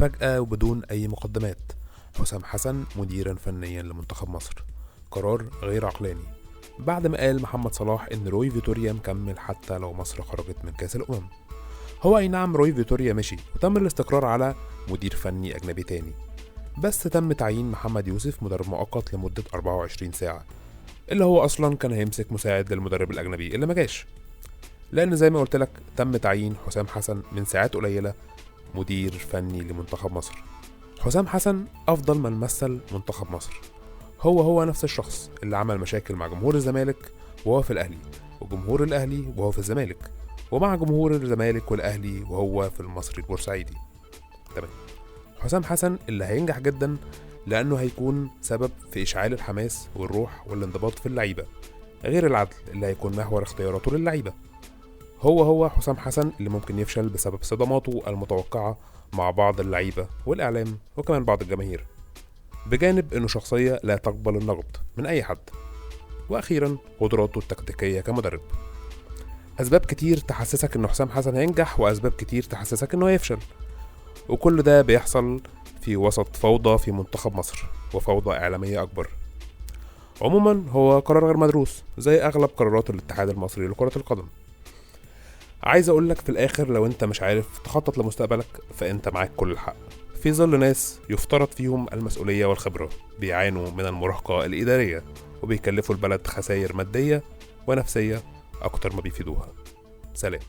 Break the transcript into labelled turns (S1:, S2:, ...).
S1: فجأة وبدون أي مقدمات، حسام حسن مديرا فنيا لمنتخب مصر. قرار غير عقلاني بعد ما قال محمد صلاح إن روي فيتوريا مكمل حتى لو مصر خرجت من كأس الأمم. هو أي نعم روي فيتوريا مشي وتم الاستقرار على مدير فني أجنبي تاني، بس تم تعيين محمد يوسف مدرب مؤقت لمدة 24 ساعة، اللي هو أصلا كان هيمسك مساعد للمدرب الأجنبي اللي ما جاش، لأن زي ما قلت لك تم تعيين حسام حسن من ساعات قليلة مدير فني لمنتخب مصر. حسام حسن أفضل من مثل منتخب مصر، هو نفس الشخص اللي عمل مشاكل مع جمهور الزمالك وهو في الأهلي، وجمهور الأهلي وهو في الزمالك، ومع جمهور الزمالك والأهلي وهو في المصري البورسعيدي. تمام. حسام حسن اللي هينجح جدا لأنه هيكون سبب في إشعال الحماس والروح والانضباط في اللعيبة، غير العدل اللي هيكون محور اختياراته للعيبة. هو حسام حسن اللي ممكن يفشل بسبب صدماته المتوقعة مع بعض اللعيبة والإعلام وكمان بعض الجماهير، بجانب إنه شخصية لا تقبل النقد من أي حد. وأخيرا قدراته التكتيكية كمدرب. أسباب كتير تحسسك إنه حسام حسن هينجح، وأسباب كتير تحسسك إنه هيفشل، وكل ده بيحصل في وسط فوضى في منتخب مصر وفوضى إعلامية أكبر. عموما هو قرار غير مدروس زي أغلب قرارات الاتحاد المصري لكرة القدم. عايز أقولك في الآخر، لو أنت مش عارف تخطط لمستقبلك فأنت معاك كل الحق، في ظل ناس يفترض فيهم المسؤولية والخبرة بيعانوا من المراهقة الإدارية وبيكلفوا البلد خسائر مادية ونفسية أكتر ما بيفيدوها. سلام.